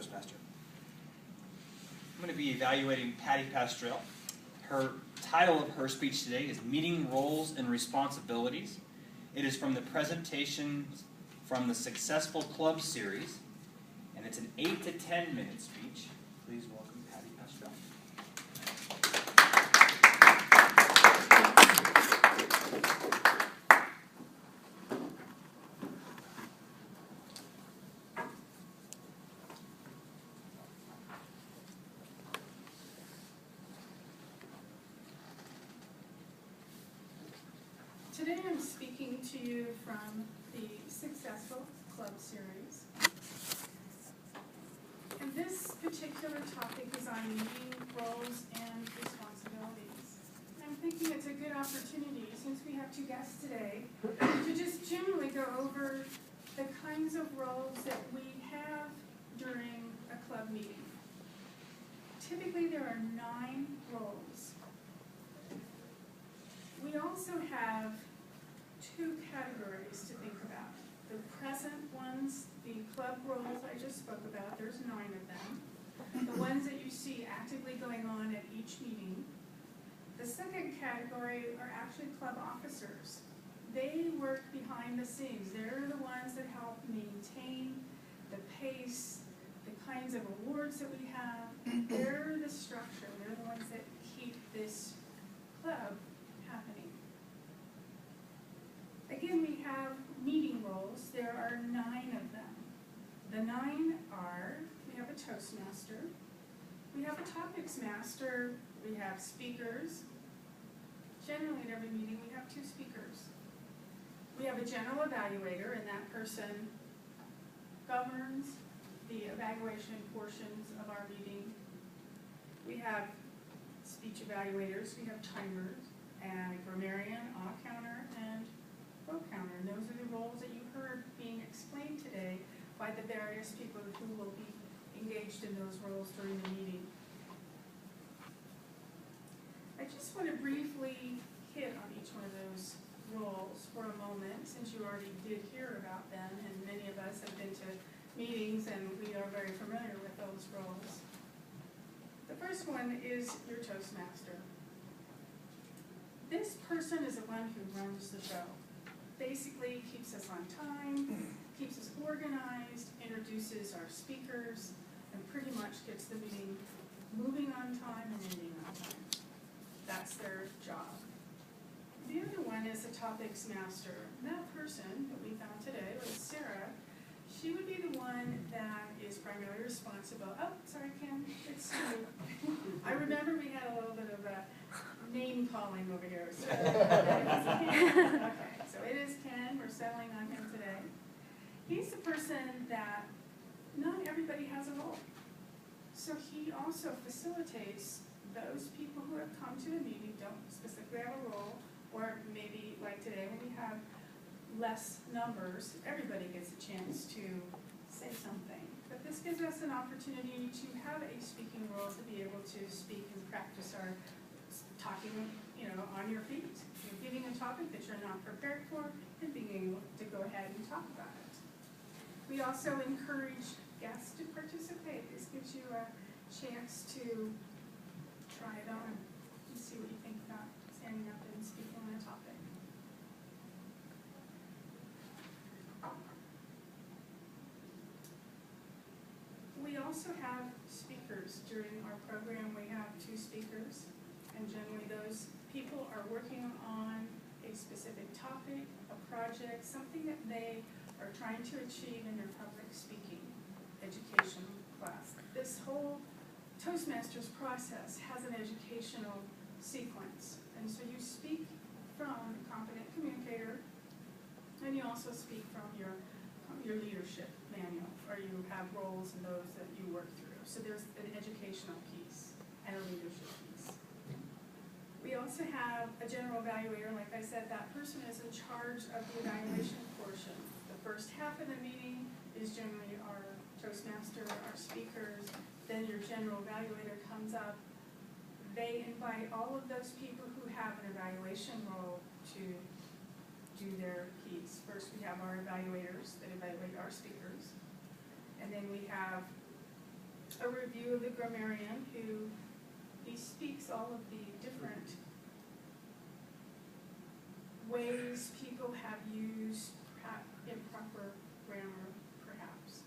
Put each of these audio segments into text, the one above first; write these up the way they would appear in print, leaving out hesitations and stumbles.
Toastmaster. I'm going to be evaluating Patti Pastrell. Her title of her speech today is Meeting Roles and Responsibilities. It is from the presentation from the Successful Club series, and it's an 8 to 10 minute speech. Please welcome Patti Pastrell. Today I'm speaking to you from the Successful Club series. And this particular topic is on meeting roles and responsibilities. I'm thinking it's a good opportunity, since we have two guests today, to just generally go over the kinds of roles that we have during a club meeting. Typically there are 9 roles. We also have 2 categories to think about. The present ones, the club roles I just spoke about, there's 9 of them. The ones that you see actively going on at each meeting. The second category are actually club officers. They work behind the scenes. They're the ones that help maintain the pace, the kinds of awards that we have. They're the structure. They're the ones that keep this club happening. Again, we have meeting roles. There are 9 of them. The 9 are, we have a Toastmaster, we have a Topics Master, we have speakers. Generally at every meeting we have 2 speakers. We have a General Evaluator, and that person governs the evaluation portions of our meeting. We have speech evaluators, we have timers, and grammarian, counter, and vote counter. And those are the roles that you heard being explained today by the various people who will be engaged in those roles during the meeting. I just want to briefly hit on each one of those roles for a moment, since you already did hear about them, and many of us have been to meetings and we are very familiar with those roles. The first one is your Toastmaster. This person is the one who runs the show. Basically keeps us on time, keeps us organized, introduces our speakers, and pretty much gets the meeting moving on time and ending on time. That's their job. The other one is a Topics Master. That person that we found today was Sarah. She would be the one that is primarily responsible. Oh, sorry, Ken, it's you. I remember we had a little bit of a name calling over here. So okay, so it is Ken. We're settling on him today. He's the person that not everybody has a role. So he also facilitates those people who have come to the meeting, don't specifically have a role, or maybe like today when we have less numbers, everybody gets a chance to say something. But this gives us an opportunity to have a speaking role, to be able to speak and practice our talking, on your feet. You're giving a topic that you're not prepared for and being able to go ahead and talk about it. We also encourage guests to participate. This gives you a chance to try it on and see what you think about standing up and speaking on a topic. We also have speakers. During our program we have 2 speakers, and generally those people are working on a specific topic, a project, something that they are trying to achieve in their public speaking education class. This whole Toastmasters process has an educational sequence, and so you speak from Competent Communicator, and you also speak from your leadership manual, or you have roles in those that you work through. So there's an educational piece and a leadership piece. We also have a General Evaluator. Like I said, that person is in charge of the evaluation portion. The first half of the meeting is generally our Toastmaster, our speakers. Then your General Evaluator comes up. They invite all of those people who have an evaluation role to do their piece. First we have our evaluators that evaluate our speakers. And then we have a review of the grammarian, who bespeaks all of the different ways people have used improper grammar, perhaps.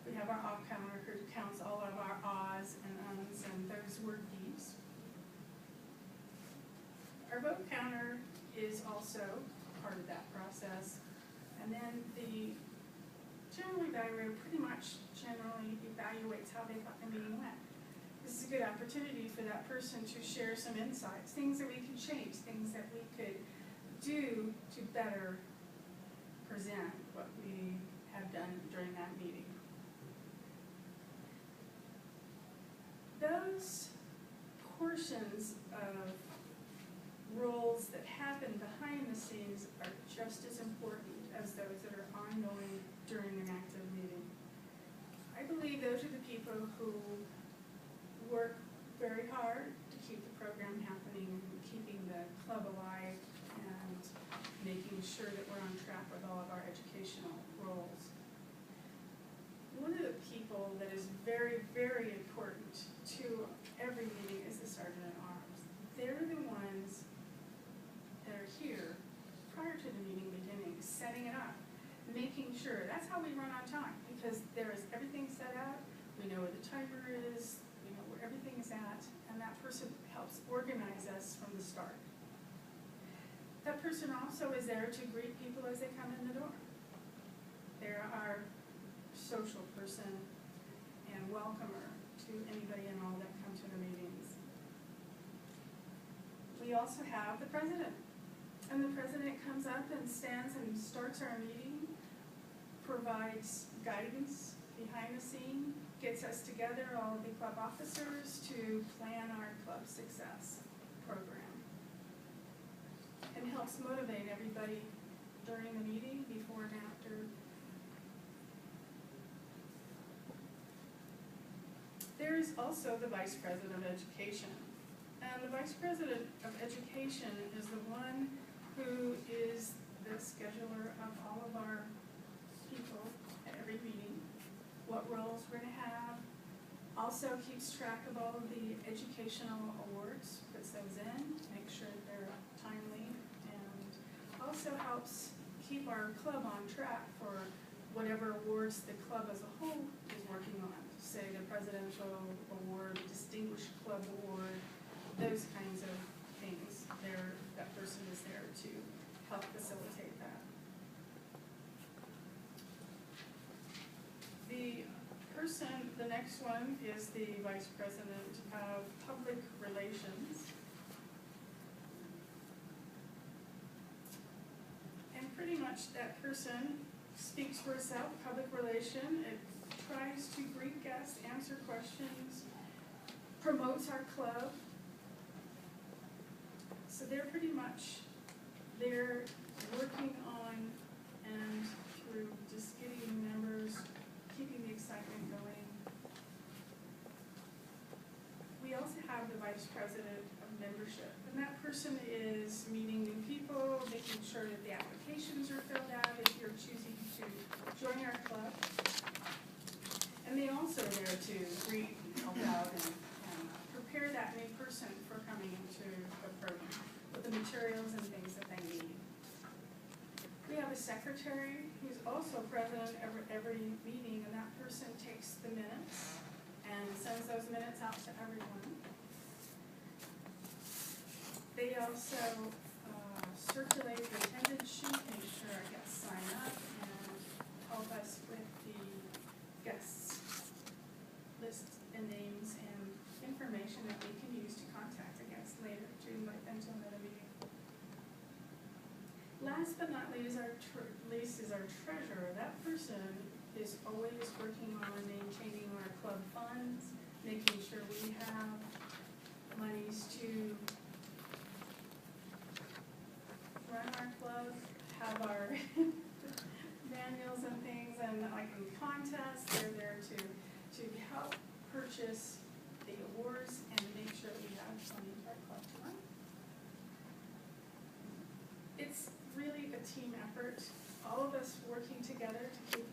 We have our off counter who counts all of our ahs and ums and those word beats. Our vote counter is also part of that process. And then the general evaluator pretty much generally evaluates how they thought the meeting went. This is a good opportunity for that person to share some insights, things that we can change, things that we could do to better present what we have done during that meeting. Those portions of roles that happen behind the scenes are just as important as those that are ongoing during an active meeting. I believe those are the people who work very hard to keep the program happening, keeping the club alive, and making sure that we're on track with all of our educational roles. One of the people that is very, very important to every meeting is the Sergeant at Arms. They're the ones that are here prior to the meeting beginning, setting it up, making sure. That's how we run on time, because there is everything set up, we know where the timer is, we know where everything is at, and that person helps organize us from the start. That person also is there to greet people as they come in the door. They're our social person and welcomer to anybody and all that come to the meetings. We also have the president. And the president comes up and stands and starts our meeting, provides guidance behind the scene, gets us together, all of the club officers, to plan our club success program. And helps motivate everybody during the meeting, before and after. There is also the Vice President of Education. And the Vice President of Education is the one who is the scheduler of all of our people at every meeting, what roles we're going to have, also keeps track of all of the educational awards, puts those in, make sure they're timely, and also helps keep our club on track for whatever awards the club as a whole is working on. Say the Presidential Award, Distinguished Club Award, those kinds of things. That person is there to help facilitate that. The next one is the Vice President of Public Relations. And pretty much that person speaks for itself, public relation. It tries to greet guests, answer questions, promotes our club. So they're pretty much there working on and through just getting members, keeping the excitement going. We also have the Vice President of Membership, and that person is meeting new people, making sure that the applications are filled out if you're choosing to join our club. And they also are there to greet and help out and prepare that new person for coming into the program with the materials and things that they need. We have a secretary who's also present at every meeting, and that person takes the minutes and sends those minutes out to everyone. They also circulate the attendance sheet, make sure our guests sign up, and help us with the guests list and names and information that we can use to contact the guests later to invite them to another meeting. Last but not least is our treasurer. That person is always working on maintaining our club funds, making sure we have monies to run our club, have our manuals and things, and like in contests, they're there to help purchase the awards and make sure we have money for our club to run. It's really a team effort, all of us working together to keep